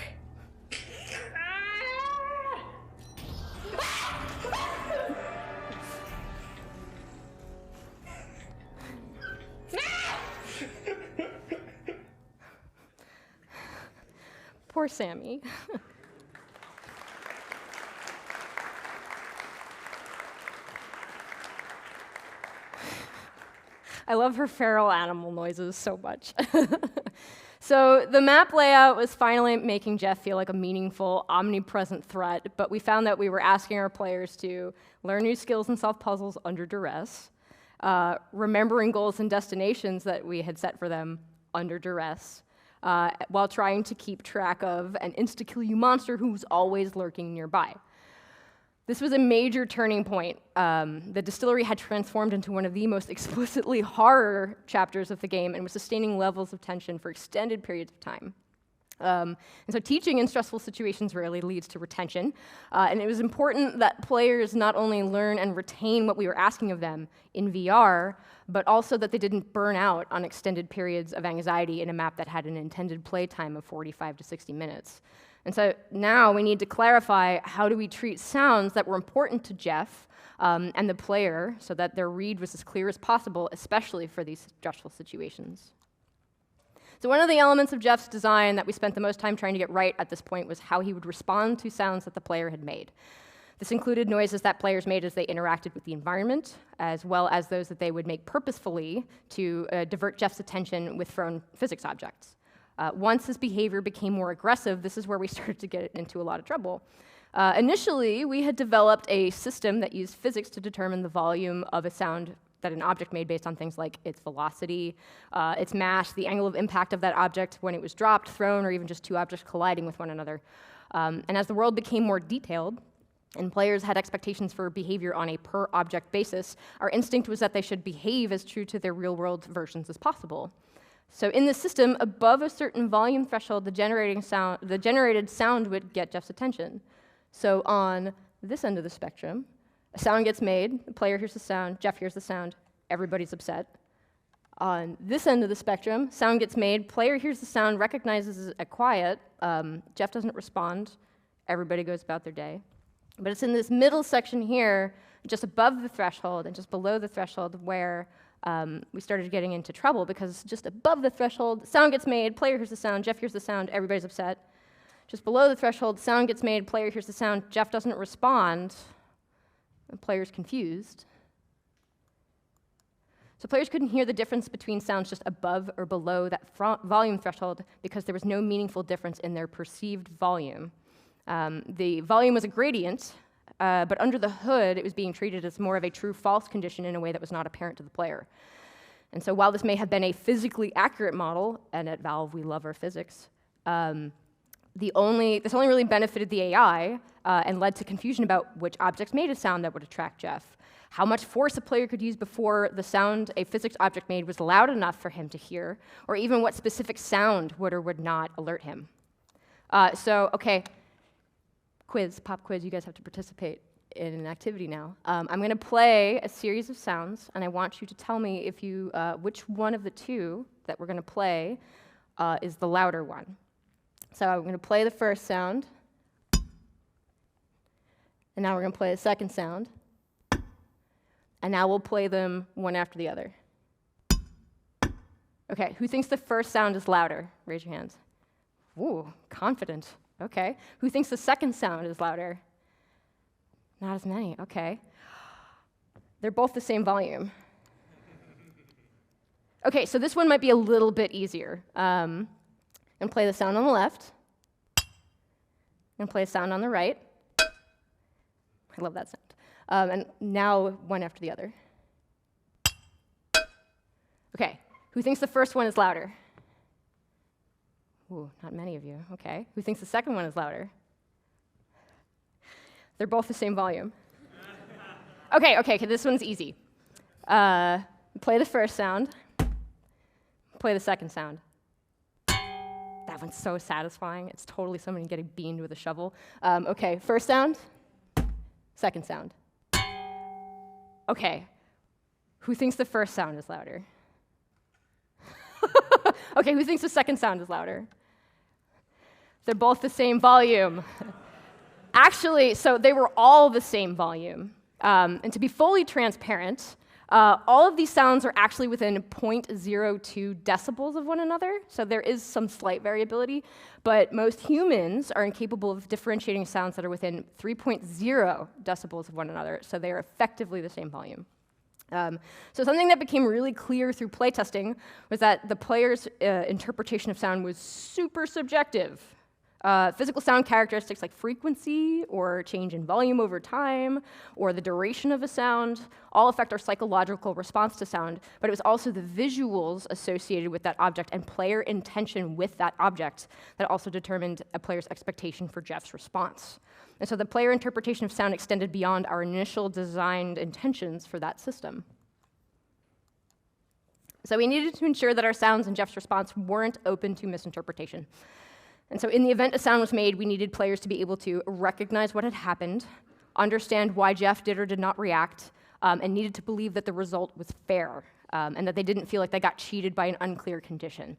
Poor Sammy. I love her feral animal noises so much. So the map layout was finally making Jeff feel like a meaningful, omnipresent threat, but we found that we were asking our players to learn new skills and solve puzzles under duress, remembering goals and destinations that we had set for them under duress, while trying to keep track of an insta-kill-you monster who's always lurking nearby. This was a major turning point. The distillery had transformed into one of the most explicitly horror chapters of the game and was sustaining levels of tension for extended periods of time. And so teaching in stressful situations rarely leads to retention, and it was important that players not only learn and retain what we were asking of them in VR, but also that they didn't burn out on extended periods of anxiety in a map that had an intended play time of 45 to 60 minutes. And so now we need to clarify, how do we treat sounds that were important to Jeff and the player so that their read was as clear as possible, especially for these stressful situations. So one of the elements of Jeff's design that we spent the most time trying to get right at this point was how he would respond to sounds that the player had made. This included noises that players made as they interacted with the environment, as well as those that they would make purposefully to divert Jeff's attention with thrown physics objects. Once his behavior became more aggressive, this is where we started to get into a lot of trouble. Initially, we had developed a system that used physics to determine the volume of a sound that an object made based on things like its velocity, its mass, the angle of impact of that object when it was dropped, thrown, or even just two objects colliding with one another. And as the world became more detailed, and players had expectations for behavior on a per-object basis, our instinct was that they should behave as true to their real-world versions as possible. So in the system, above a certain volume threshold, the generated sound would get Jeff's attention. So on this end of the spectrum, a sound gets made, the player hears the sound, Jeff hears the sound, everybody's upset. On this end of the spectrum, sound gets made, player hears the sound, recognizes a quiet, Jeff doesn't respond, everybody goes about their day. But it's in this middle section here, just above the threshold and just below the threshold, where we started getting into trouble, because just above the threshold, sound gets made, player hears the sound, Jeff hears the sound, everybody's upset. Just below the threshold, sound gets made, player hears the sound, Jeff doesn't respond, the player's confused. So players couldn't hear the difference between sounds just above or below that volume threshold because there was no meaningful difference in their perceived volume. The volume was a gradient, but under the hood, it was being treated as more of a true-false condition in a way that was not apparent to the player. And so while this may have been a physically accurate model, and at Valve we love our physics, this only really benefited the AI and led to confusion about which objects made a sound that would attract Jeff, how much force a player could use before the sound a physics object made was loud enough for him to hear, or even what specific sound would or would not alert him. Okay, pop quiz, you guys have to participate in an activity now. I'm going to play a series of sounds, and I want you to tell me if which one of the two that we're going to play is the louder one. So I'm going to play the first sound, and now we're going to play the second sound, and now we'll play them one after the other. Okay, who thinks the first sound is louder? Raise your hands. Ooh, confident. Okay. Who thinks the second sound is louder? Not as many. Okay. They're both the same volume. Okay, so this one might be a little bit easier. I'm going to play the sound on the left. I'm going to play a sound on the right. I love that sound. And now one after the other. Okay, who thinks the first one is louder? Ooh, not many of you. Okay, who thinks the second one is louder? They're both the same volume. Okay, this one's easy. Play the first sound. Play the second sound. That one's so satisfying. It's totally somebody getting beamed with a shovel. Okay, first sound. Second sound. Okay, who thinks the first sound is louder? Okay, who thinks the second sound is louder? They're both the same volume. Actually, so they were all the same volume. And to be fully transparent, all of these sounds are actually within 0.02 decibels of one another, so there is some slight variability, but most humans are incapable of differentiating sounds that are within 3.0 decibels of one another, so they are effectively the same volume. So something that became really clear through playtesting was that the player's interpretation of sound was super subjective. Physical sound characteristics like frequency or change in volume over time or the duration of a sound all affect our psychological response to sound, but it was also the visuals associated with that object and player intention with that object that also determined a player's expectation for Jeff's response. And so the player interpretation of sound extended beyond our initial designed intentions for that system. So we needed to ensure that our sounds and Jeff's response weren't open to misinterpretation. And so in the event a sound was made, we needed players to be able to recognize what had happened, understand why Jeff did or did not react, and needed to believe that the result was fair, and that they didn't feel like they got cheated by an unclear condition.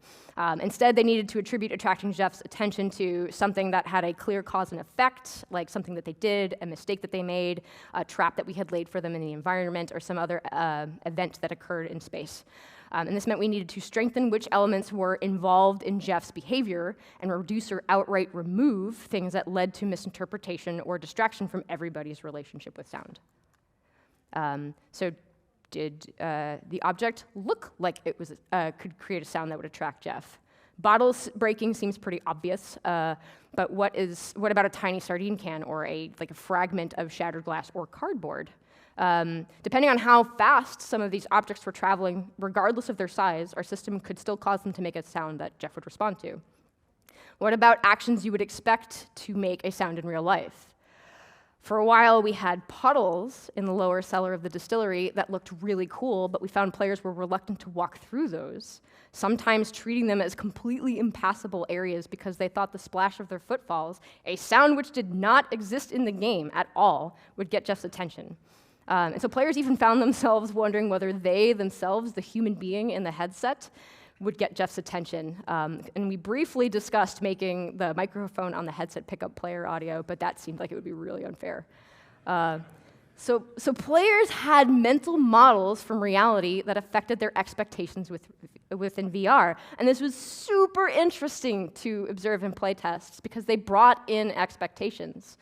Instead, they needed to attribute attracting Jeff's attention to something that had a clear cause and effect, like something that they did, a mistake that they made, a trap that we had laid for them in the environment, or some other event that occurred in space. And this meant we needed to strengthen which elements were involved in Jeff's behavior and reduce or outright remove things that led to misinterpretation or distraction from everybody's relationship with sound. So did the object look like it was could create a sound that would attract Jeff? Bottles breaking seems pretty obvious, but what about a tiny sardine can or a fragment of shattered glass or cardboard? Depending on how fast some of these objects were traveling, regardless of their size, our system could still cause them to make a sound that Jeff would respond to. What about actions you would expect to make a sound in real life? For a while, we had puddles in the lower cellar of the distillery that looked really cool, but we found players were reluctant to walk through those, sometimes treating them as completely impassable areas because they thought the splash of their footfalls, a sound which did not exist in the game at all, would get Jeff's attention. And so players even found themselves wondering whether they themselves, the human being in the headset, would get Jeff's attention. And we briefly discussed making the microphone on the headset pick up player audio, but that seemed like it would be really unfair. So players had mental models from reality that affected their expectations within VR. And this was super interesting to observe in playtests because they brought in expectations.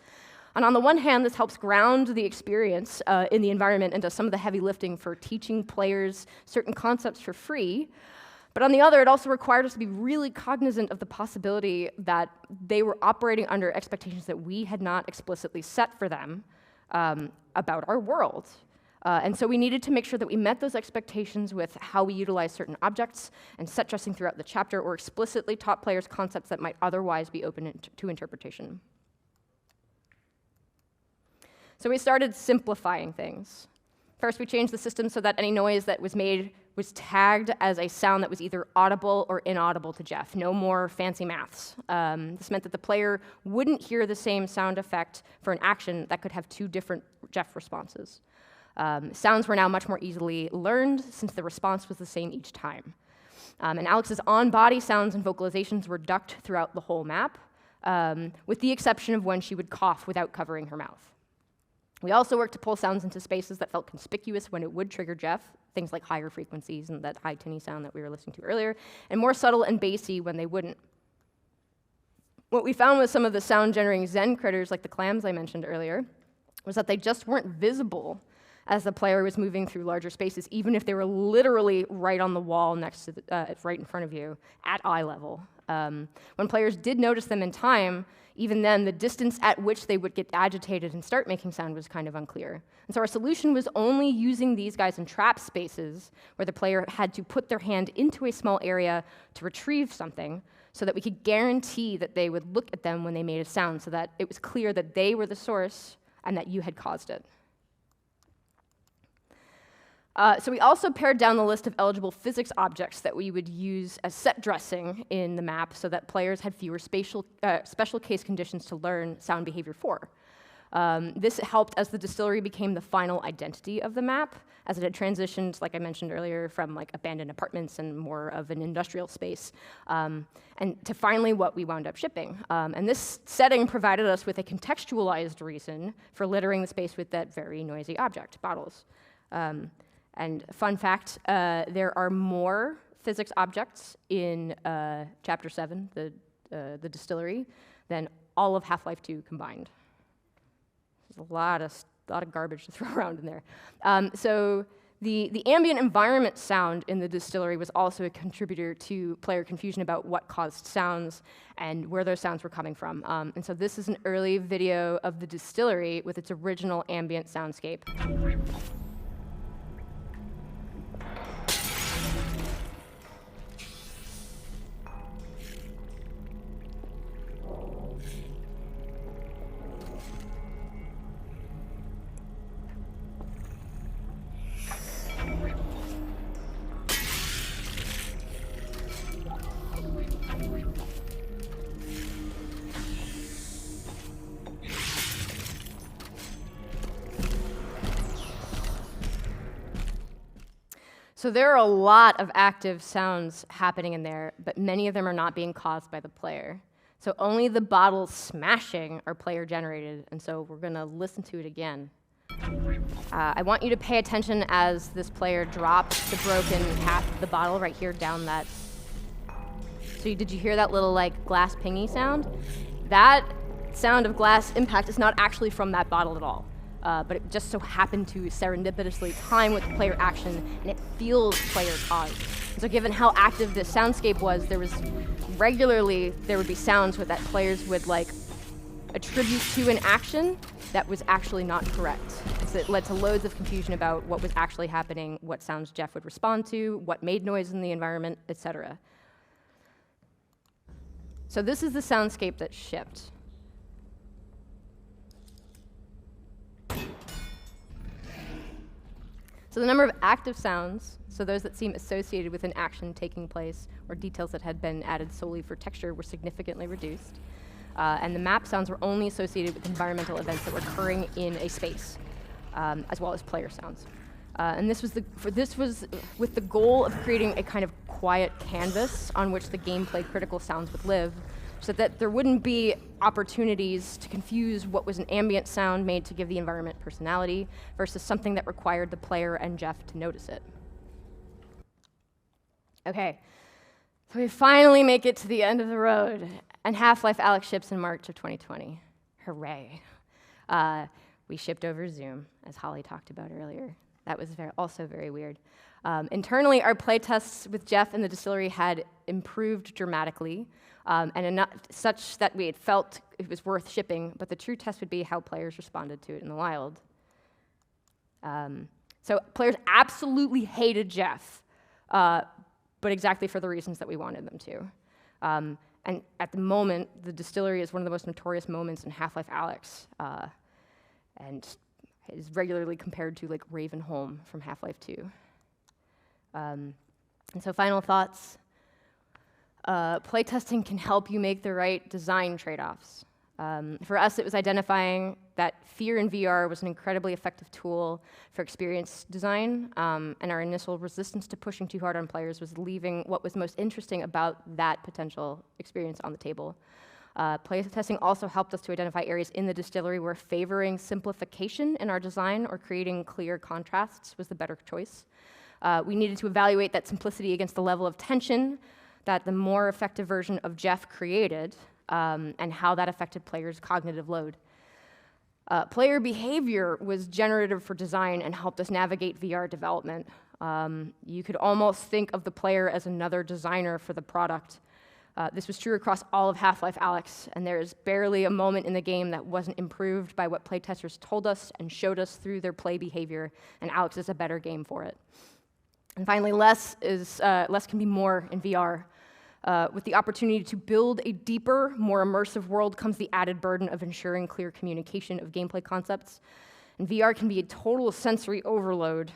And on the one hand, this helps ground the experience in the environment and does some of the heavy lifting for teaching players certain concepts for free. But on the other, it also required us to be really cognizant of the possibility that they were operating under expectations that we had not explicitly set for them about our world. And so we needed to make sure that we met those expectations with how we utilize certain objects and set dressing throughout the chapter, or explicitly taught players concepts that might otherwise be open to interpretation. So we started simplifying things. First, we changed the system so that any noise that was made was tagged as a sound that was either audible or inaudible to Jeff. No more fancy maths. This meant that the player wouldn't hear the same sound effect for an action that could have two different Jeff responses. Sounds were now much more easily learned since the response was the same each time. And Alyx's on-body sounds and vocalizations were ducked throughout the whole map, with the exception of when she would cough without covering her mouth. We also worked to pull sounds into spaces that felt conspicuous when it would trigger Jeff, things like higher frequencies and that high tinny sound that we were listening to earlier, and more subtle and bassy when they wouldn't. What we found with some of the sound-generating Zen critters, like the clams I mentioned earlier, was that they just weren't visible as the player was moving through larger spaces, even if they were literally right on the wall next to right in front of you, at eye level. When players did notice them in time, even then, the distance at which they would get agitated and start making sound was kind of unclear. And so our solution was only using these guys in trap spaces where the player had to put their hand into a small area to retrieve something so that we could guarantee that they would look at them when they made a sound so that it was clear that they were the source and that you had caused it. So we also pared down the list of eligible physics objects that we would use as set dressing in the map so that players had fewer special case conditions to learn sound behavior for. This helped as the distillery became the final identity of the map, as it had transitioned, like I mentioned earlier, from like abandoned apartments and more of an industrial space, and to finally what we wound up shipping. And this setting provided us with a contextualized reason for littering the space with that very noisy object, bottles. And fun fact, there are more physics objects in Chapter 7, the distillery, than all of Half-Life 2 combined. There's a lot of garbage to throw around in there. So the ambient environment sound in the distillery was also a contributor to player confusion about what caused sounds and where those sounds were coming from. And so this is an early video of the distillery with its original ambient soundscape. So there are a lot of active sounds happening in there, but many of them are not being caused by the player. So only the bottles smashing are player generated, and so we're gonna listen to it again. I want you to pay attention as this player drops the broken half of the bottle right here down that. So did you hear that little like glass pingy sound? That sound of glass impact is not actually from that bottle at all. But it just so happened to serendipitously time with the player action, and it feels player caused. So given how active this soundscape was, there would be sounds with that players would like attribute to an action that was actually not correct. So it led to loads of confusion about what was actually happening, what sounds Jeff would respond to, what made noise in the environment, etc. So this is the soundscape that shipped. So the number of active sounds, so those that seem associated with an action taking place or details that had been added solely for texture, were significantly reduced. And the map sounds were only associated with environmental events that were occurring in a space, as well as player sounds. And this was with the goal of creating a kind of quiet canvas on which the gameplay critical sounds would live, so that there wouldn't be opportunities to confuse what was an ambient sound made to give the environment personality versus something that required the player and Jeff to notice it. Okay, so we finally make it to the end of the road, and Half-Life Alyx ships in March of 2020. Hooray. We shipped over Zoom, as Holly talked about earlier. That was also very weird. Internally, our playtests with Jeff and the distillery had improved dramatically, and enough such that we had felt it was worth shipping, but the true test would be how players responded to it in the wild. So players absolutely hated Jeff, but exactly for the reasons that we wanted them to. And at the moment, the distillery is one of the most notorious moments in Half-Life Alyx, and is regularly compared to like Ravenholm from Half-Life 2. And so final thoughts. Playtesting can help you make the right design trade-offs. For us, it was identifying that fear in VR was an incredibly effective tool for experience design, and our initial resistance to pushing too hard on players was leaving what was most interesting about that potential experience on the table. Playtesting also helped us to identify areas in the distillery where favoring simplification in our design or creating clear contrasts was the better choice. We needed to evaluate that simplicity against the level of tension that the more effective version of Jeff created, and how that affected players' cognitive load. Player behavior was generative for design and helped us navigate VR development. You could almost think of the player as another designer for the product. This was true across all of Half-Life Alyx, and there is barely a moment in the game that wasn't improved by what playtesters told us and showed us through their play behavior, and Alyx is a better game for it. And finally, less can be more in VR. With the opportunity to build a deeper, more immersive world comes the added burden of ensuring clear communication of gameplay concepts. And VR can be a total sensory overload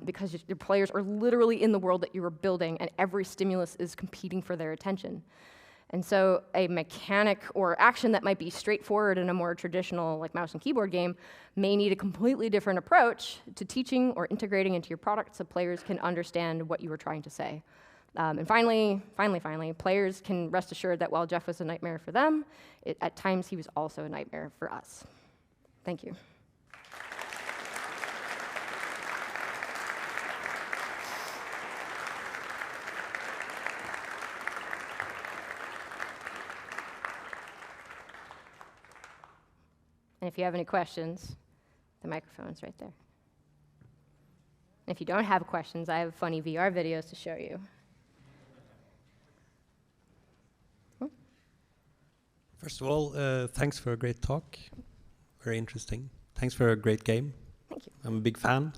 because your players are literally in the world that you are building, and every stimulus is competing for their attention. And so a mechanic or action that might be straightforward in a more traditional like mouse and keyboard game may need a completely different approach to teaching or integrating into your product so players can understand what you were trying to say. And finally, players can rest assured that while Jeff was a nightmare for them, at times he was also a nightmare for us. Thank you. And if you have any questions, the microphone's right there. And if you don't have questions, I have funny VR videos to show you. First of all, thanks for a great talk. Very interesting. Thanks for a great game. Thank you. I'm a big fan.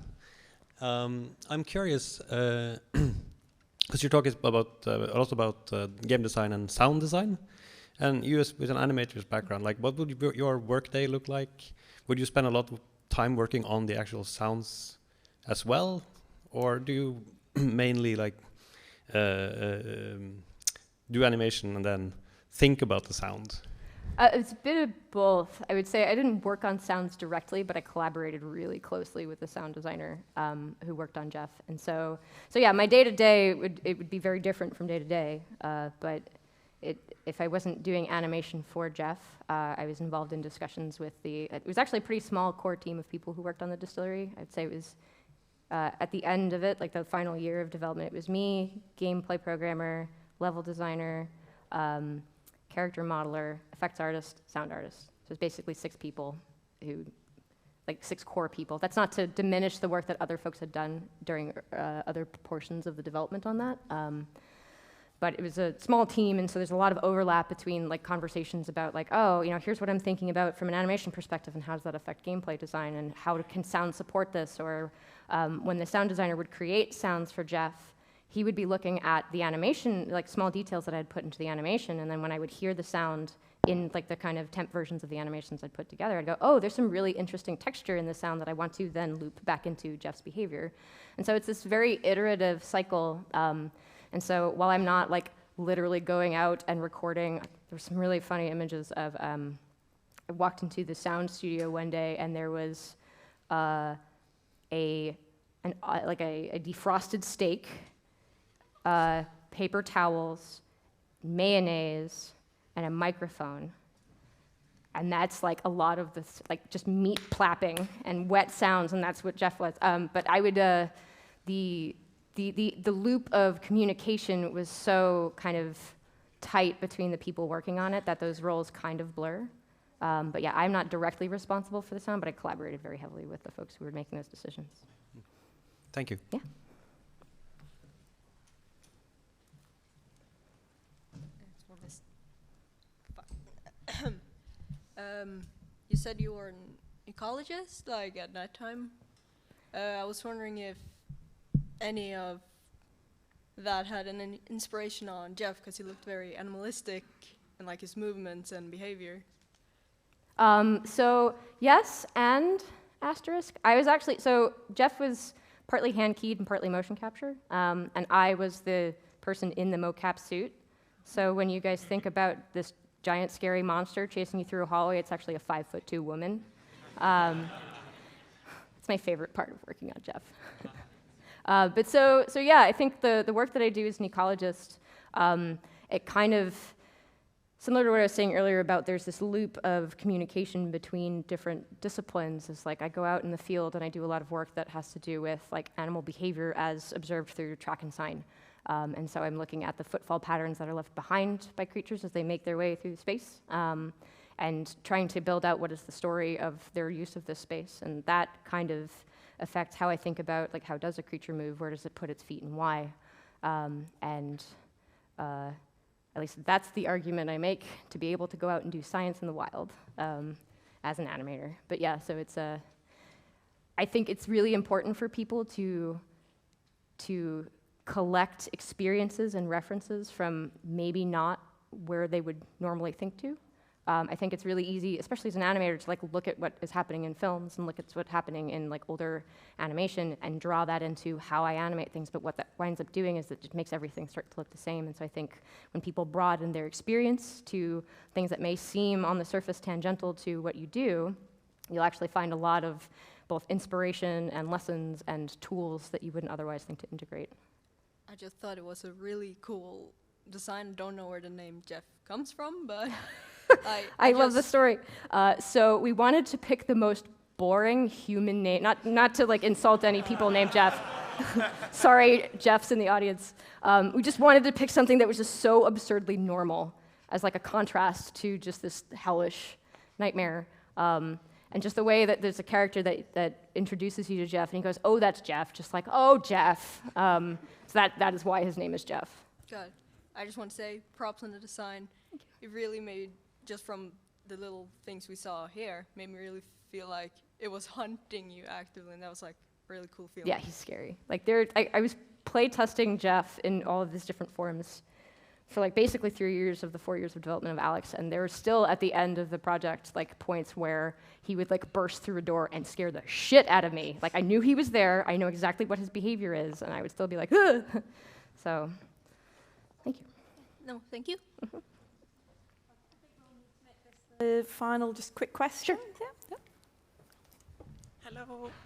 I'm curious, because your talk is about a lot about game design and sound design. And you, with an animator's background, like, what would your workday look like? Would you spend a lot of time working on the actual sounds as well, or do you mainly like do animation and then think about the sound? It's a bit of both. I would say I didn't work on sounds directly, but I collaborated really closely with the sound designer who worked on Jeff. And so yeah, my day-to-day would be very different from day-to-day, but if I wasn't doing animation for Jeff, I was involved in discussions with it was actually a pretty small core team of people who worked on the distillery. I'd say it was, at the end of it, like the final year of development, it was me, gameplay programmer, level designer, character modeler, effects artist, sound artist. So it's basically 6 people like 6 core people. That's not to diminish the work that other folks had done during other portions of the development on that. But it was a small team, and so there's a lot of overlap between like conversations about like, oh, here's what I'm thinking about from an animation perspective, and how does that affect gameplay design, and how can sound support this? Or when the sound designer would create sounds for Jeff, he would be looking at the animation, like small details that I had put into the animation, and then when I would hear the sound in like the kind of temp versions of the animations I'd put together, I'd go, oh, there's some really interesting texture in the sound that I want to then loop back into Jeff's behavior. And so it's this very iterative cycle. And so while I'm not like literally going out and recording, there's some really funny images of, I walked into the sound studio one day and there was a defrosted steak, paper towels, mayonnaise, and a microphone. And that's like a lot of this, like just meat plapping and wet sounds, and that's what Jeff was. But I would, the loop of communication was so kind of tight between the people working on it that those roles kind of blur. But yeah, I'm not directly responsible for the sound, but I collaborated very heavily with the folks who were making those decisions. Thank you. Yeah. You said you were an ecologist, like at that time. I was wondering if any of that had an inspiration on Jeff, because he looked very animalistic in like his movements and behavior. So yes, and asterisk. I was actually, so Jeff was partly hand-keyed and partly motion capture, and I was the person in the mocap suit. So when you guys think about this giant scary monster chasing you through a hallway, it's actually a 5'2" woman. It's my favorite part of working on Jeff. But so yeah, I think the work that I do as an ecologist, it kind of, similar to what I was saying earlier about there's this loop of communication between different disciplines. It's like I go out in the field and I do a lot of work that has to do with like animal behavior as observed through track and sign. And so I'm looking at the footfall patterns that are left behind by creatures as they make their way through space, and trying to build out what is the story of their use of this space. And that kind of affects how I think about like how does a creature move, where does it put its feet, and why. At least that's the argument I make to be able to go out and do science in the wild as an animator. But yeah, so it's I think it's really important for people to collect experiences and references from maybe not where they would normally think to. I think it's really easy, especially as an animator, to like look at what is happening in films and look at what's happening in like older animation and draw that into how I animate things. But what that winds up doing is it just makes everything start to look the same. And so I think when people broaden their experience to things that may seem on the surface tangential to what you do, you'll actually find a lot of both inspiration and lessons and tools that you wouldn't otherwise think to integrate. I just thought it was a really cool design. I don't know where the name Jeff comes from, but I love the story. So we wanted to pick the most boring human name, not to like insult any people named Jeff. Sorry, Jeffs in the audience. We just wanted to pick something that was just so absurdly normal as like a contrast to just this hellish nightmare. And just the way that there's a character that introduces you to Jeff, and he goes, oh, that's Jeff, just like, oh, Jeff. So that is why his name is Jeff. Good. I just want to say props on the design. It really made, just from the little things we saw here, made me really feel like it was hunting you actively, and that was like a really cool feeling. Yeah, he's scary. Like I was playtesting Jeff in all of his different forms for like basically 3 years of the 4 years of development of Alyx, and there were still at the end of the project like points where he would like burst through a door and scare the shit out of me. Like I knew he was there, I know exactly what his behavior is, and I would still be like, ugh. So, thank you. No, thank you. Final, just quick question. Sure. Yeah.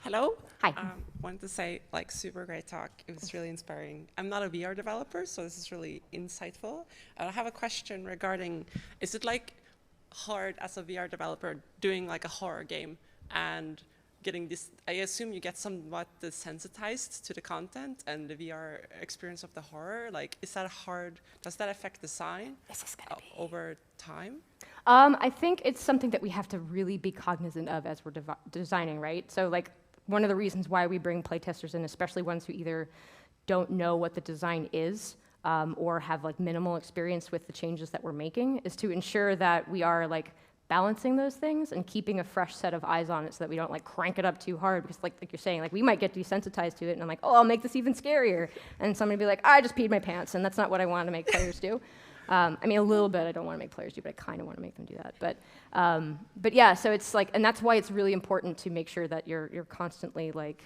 Hello. Hi. Wanted to say, like, super great talk. It was really inspiring. I'm not a VR developer, so this is really insightful. I have a question regarding, is it like hard as a VR developer doing like a horror game and getting this, I assume you get somewhat desensitized to the content and the VR experience of the horror. Like, is that hard? Does that affect design over time? I think it's something that we have to really be cognizant of as we're designing, right? So like one of the reasons why we bring playtesters in, especially ones who either don't know what the design is or have like minimal experience with the changes that we're making, is to ensure that we are like balancing those things and keeping a fresh set of eyes on it so that we don't like crank it up too hard, because like you're saying, like we might get desensitized to it, and I'm like, oh, I'll make this even scarier, and somebody will be like, I just peed my pants, and that's not what I want to make players do. I mean, a little bit I don't want to make players do, but I kind of want to make them do that. But yeah, so it's like, and that's why it's really important to make sure that you're constantly like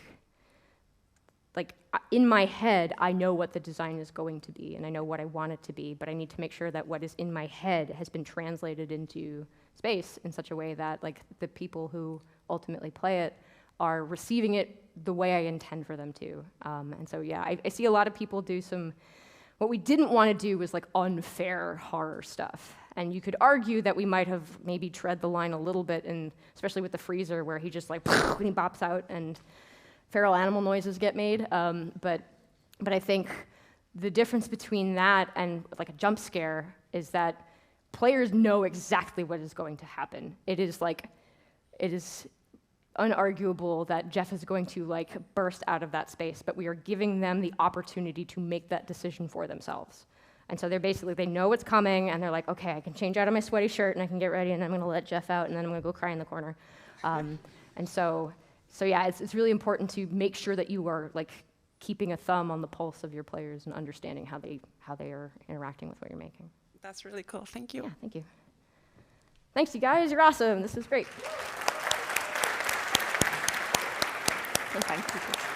in my head, I know what the design is going to be, and I know what I want it to be, but I need to make sure that what is in my head has been translated into space in such a way that like the people who ultimately play it are receiving it the way I intend for them to. And so yeah, I see a lot of people do some, what we didn't want to do was like unfair horror stuff. And you could argue that we might have maybe tread the line a little bit, and especially with the freezer where he just like, and he bops out and feral animal noises get made, but I think the difference between that and like a jump scare is that players know exactly what is going to happen. It is unarguable that Jeff is going to like burst out of that space, but we are giving them the opportunity to make that decision for themselves. And so they know what's coming, and they're like, okay, I can change out of my sweaty shirt and I can get ready, and I'm gonna let Jeff out, and then I'm gonna go cry in the corner. And so yeah, it's really important to make sure that you are like keeping a thumb on the pulse of your players and understanding how they are interacting with what you're making. That's really cool. Thank you. Yeah, thank you. Thanks, you guys. You're awesome. This is great. Okay.